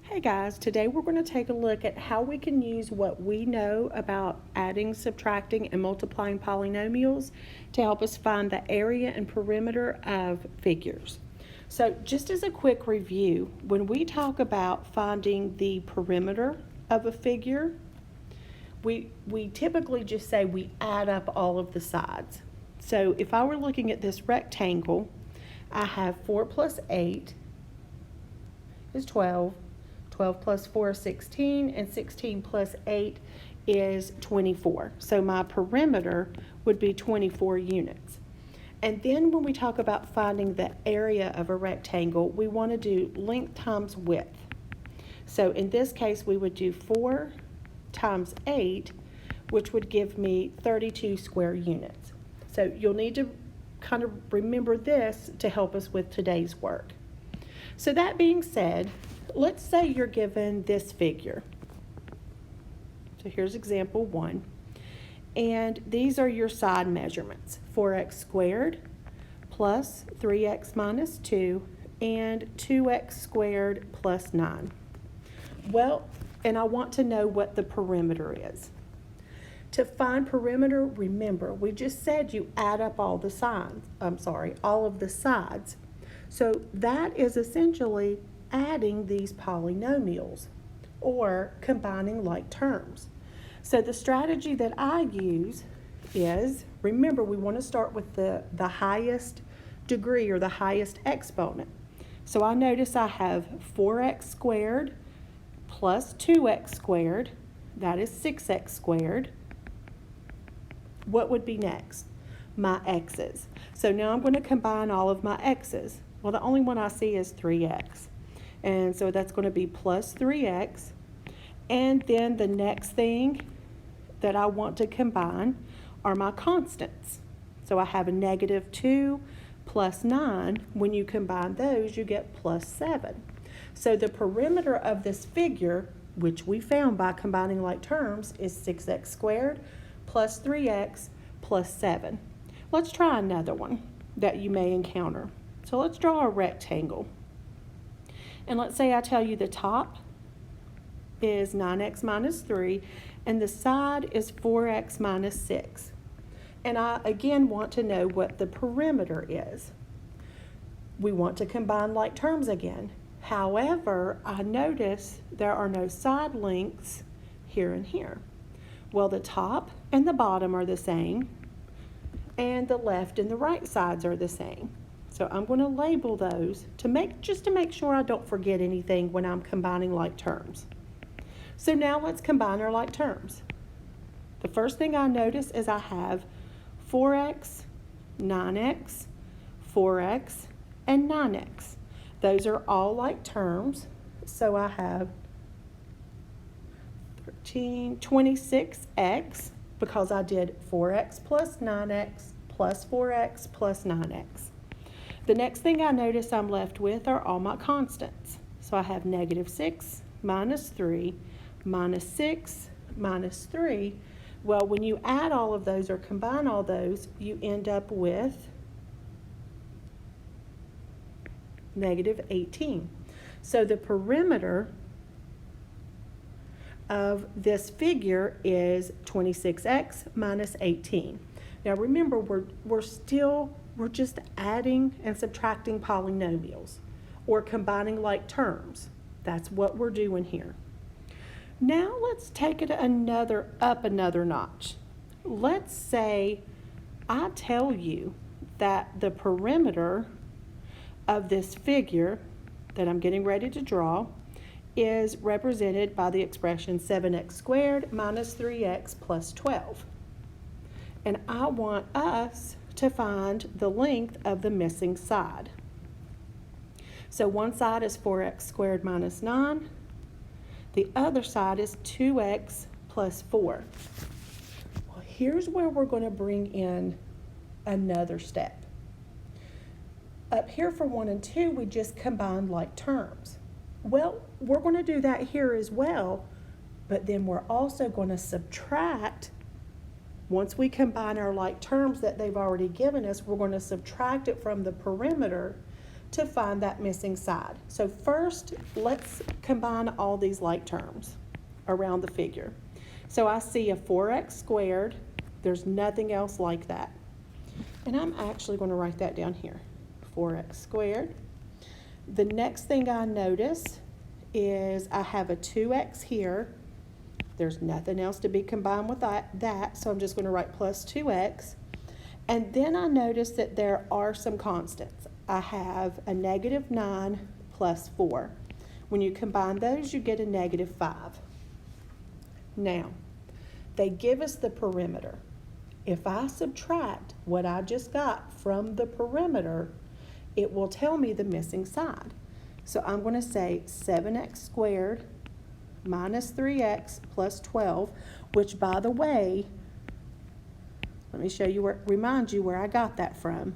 Hey guys, today we're going to take a look at how we can use what we know about adding, subtracting, and multiplying polynomials to help us find the area and perimeter of figures. So just as a quick review, when we talk about finding the perimeter of a figure, we typically just say we add up all of the sides. So if I were looking at this rectangle, I have 4 plus 8 is 12. 12 plus 4 is 16, and 16 plus 8 is 24. So my perimeter would be 24 units. And then when we talk about finding the area of a rectangle, we want to do length times width. So in this case, we would do 4 times 8, which would give me 32 square units. So you'll need to kind of remember this to help us with today's work. So that being said, let's say you're given this figure. So here's example 1. And these are your side measurements. 4x squared plus 3x minus 2 and 2x squared plus 9. Well, and I want to know what the perimeter is. To find perimeter, remember, we just said you add up all the sides. All of the sides. So that is essentially adding these polynomials or combining like terms. So the strategy that I use is, remember, we want to start with the highest degree or the highest exponent. So I notice I have 4x squared plus 2x squared, that is 6x squared. What would be next? My x's. So now I'm going to combine all of my x's. Well, the only one I see is 3x. And so that's going to be plus 3x. And then the next thing that I want to combine are my constants. So I have a negative 2 plus 9. When you combine those, you get plus 7. So the perimeter of this figure, which we found by combining like terms, is 6x squared plus 3x plus 7. Let's try another one that you may encounter. So let's draw a rectangle. And let's say I tell you the top is 9x minus 3 and the side is 4x minus 6. And I again want to know what the perimeter is. We want to combine like terms again. However, I notice there are no side lengths here and here. Well, the top and the bottom are the same, and the left and the right sides are the same. So I'm going to label those to make sure I don't forget anything when I'm combining like terms. So now let's combine our like terms. The first thing I notice is I have 4x, 9x, 4x, and 9x. Those are all like terms. So I have 26x because I did 4x plus 9x plus 4x plus 9x. The next thing I notice I'm left with are all my constants. So I have negative 6 minus 3 minus 6 minus 3. Well, when you add all of those or combine all those, you end up with negative 18. So the perimeter of this figure is 26x minus 18. Now remember, we're just adding and subtracting polynomials or combining like terms. That's what we're doing here. Now let's take it up another notch. Let's say I tell you that the perimeter of this figure that I'm getting ready to draw is represented by the expression 7x squared minus 3x plus 12. And I want us to find the length of the missing side. So one side is 4x squared minus 9. The other side is 2x plus 4. Well, here's where we're going to bring in another step. Up here for 1 and 2, we just combined like terms. Well, we're going to do that here as well, but then we're also going to subtract. Once we combine our like terms that they've already given us, we're going to subtract it from the perimeter to find that missing side. So first, let's combine all these like terms around the figure. So I see a 4x squared. There's nothing else like that. And I'm actually going to write that down here, 4x squared. The next thing I notice is I have a 2x here. There's nothing else to be combined with that, so I'm just going to write plus 2x. And then I notice that there are some constants. I have a negative 9 plus 4. When you combine those, you get a negative 5. Now, they give us the perimeter. If I subtract what I just got from the perimeter, it will tell me the missing side. So I'm going to say 7x squared minus 3x plus 12, which, by the way, let me show you remind you where I got that from.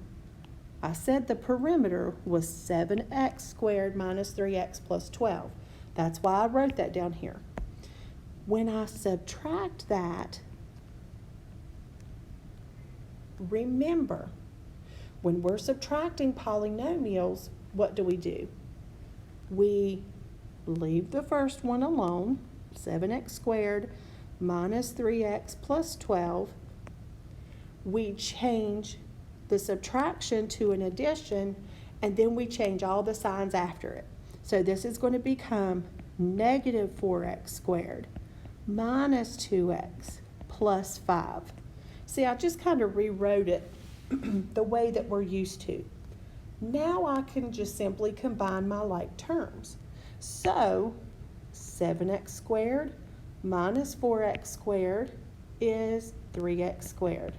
I said the perimeter was 7x squared minus 3x plus 12. That's why I wrote that down here. When I subtract that, remember, when we're subtracting polynomials, what do? We leave the first one alone, 7x squared minus 3x plus 12. We change the subtraction to an addition, and then we change all the signs after it. So this is going to become negative 4x squared minus 2x plus 5. See, I just kind of rewrote it the way that we're used to. Now I can just simply combine my like terms. So 7x squared minus 4x squared is 3x squared.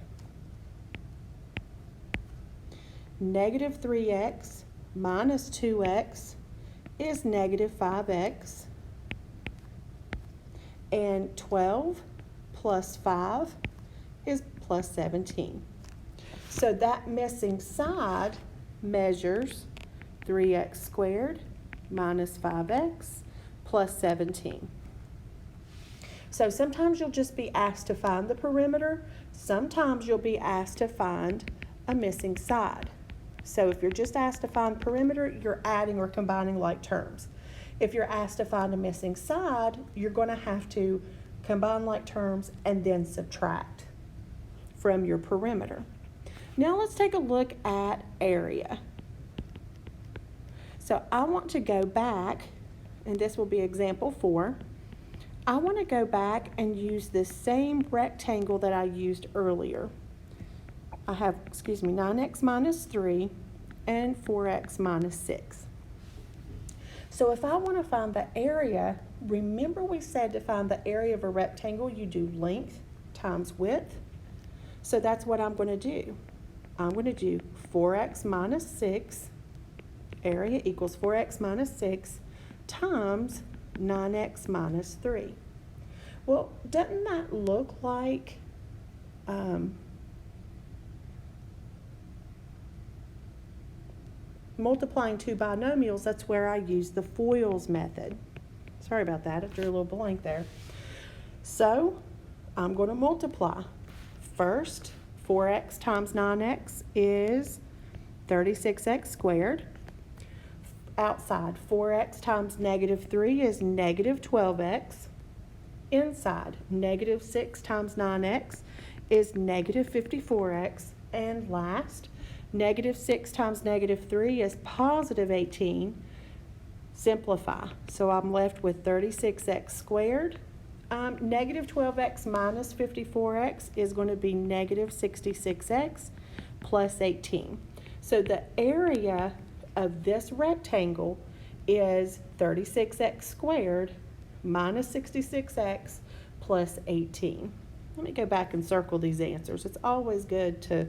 Negative 3x minus 2x is negative 5x. And 12 plus 5 is plus 17. So that missing side measures 3x squared minus 5x plus 17. So sometimes you'll just be asked to find the perimeter. Sometimes you'll be asked to find a missing side. So if you're just asked to find perimeter, you're adding or combining like terms. If you're asked to find a missing side, you're going to have to combine like terms and then subtract from your perimeter. Now let's take a look at area. So I want to go back, and this will be example 4. I want to go back and use this same rectangle that I used earlier. I have, 9x minus 3 and 4x minus 6. So if I want to find the area, remember we said to find the area of a rectangle, you do length times width. So that's what I'm going to do. I'm going to do 4x minus 6, area equals 4x minus 6 times 9x minus 3. Well, doesn't that look like multiplying two binomials? That's where I use the FOILS method. Sorry about that, I drew a little blank there. So I'm going to multiply. First, 4x times 9x is 36x squared. Outside, 4x times negative 3 is negative 12x. Inside, negative 6 times 9x is negative 54x. And last, negative 6 times negative 3 is positive 18. Simplify. So I'm left with 36x squared. Negative 12x minus 54x is going to be negative 66x plus 18. So the area of this rectangle is 36x squared minus 66x plus 18. Let me go back and circle these answers. It's always good to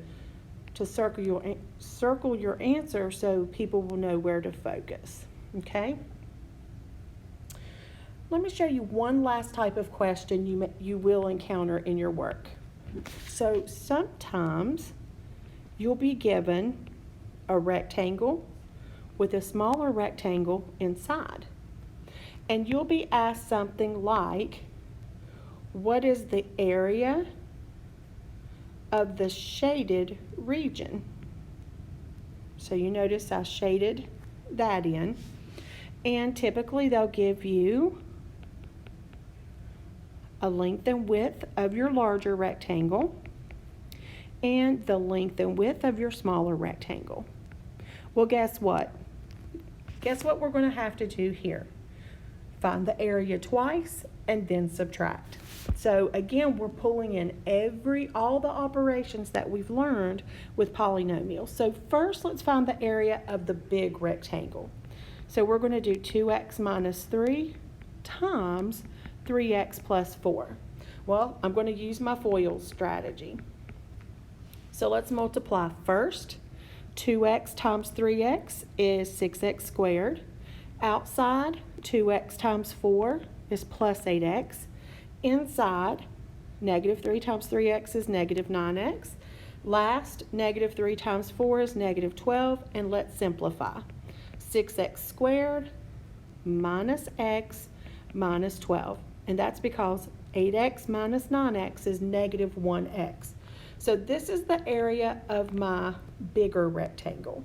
circle your answer so people will know where to focus. Okay? Let me show you one last type of question you will encounter in your work. So sometimes you'll be given a rectangle with a smaller rectangle inside. And you'll be asked something like, what is the area of the shaded region? So you notice I shaded that in. And typically they'll give you a length and width of your larger rectangle and the length and width of your smaller rectangle. Well, guess what? Guess what we're going to have to do here? Find the area twice and then subtract. So again, we're pulling in all the operations that we've learned with polynomials. So first, let's find the area of the big rectangle. So we're going to do 2x minus 3 times 3x plus 4. Well, I'm going to use my FOIL strategy. So let's multiply first. 2x times 3x is 6x squared. Outside, 2x times 4 is plus 8x. Inside, negative 3 times 3x is negative 9x. Last, negative 3 times 4 is negative 12. And let's simplify. 6x squared minus x minus 12. And that's because 8x minus 9x is negative 1x. So this is the area of my bigger rectangle.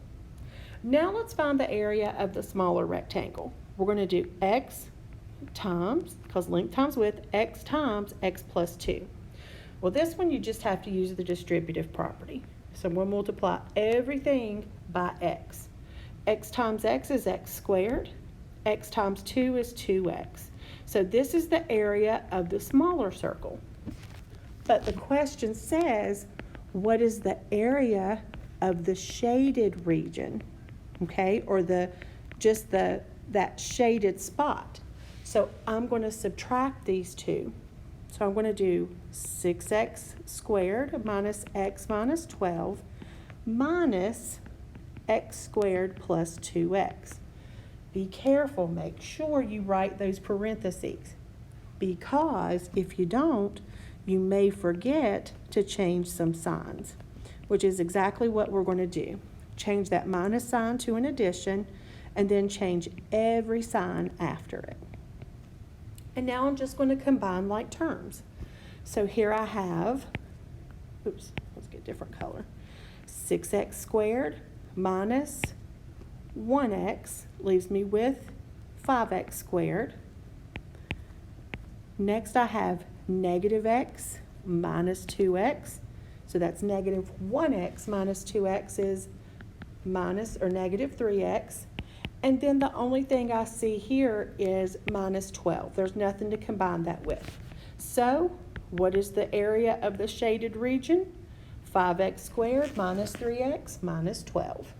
Now let's find the area of the smaller rectangle. We're going to do x times, because length times width, x times x plus 2. Well, this one you just have to use the distributive property. So we'll multiply everything by x. X times x is x squared. X times 2 is 2x. So this is the area of the smaller circle. But the question says, what is the area of the shaded region? Okay, or that shaded spot. So I'm going to subtract these two. So I'm going to do 6x squared minus x minus 12 minus x squared plus 2x. Be careful, make sure you write those parentheses, because if you don't, you may forget to change some signs, which is exactly what we're going to do. Change that minus sign to an addition, and then change every sign after it. And now I'm just going to combine like terms. So here I have, let's get a different color. 6x squared minus 1x leaves me with 5x squared. Next I have negative x minus 2x. So that's negative 1x minus 2x is minus or negative 3x. And then the only thing I see here is minus 12. There's nothing to combine that with. So what is the area of the shaded region? 5x squared minus 3x minus 12.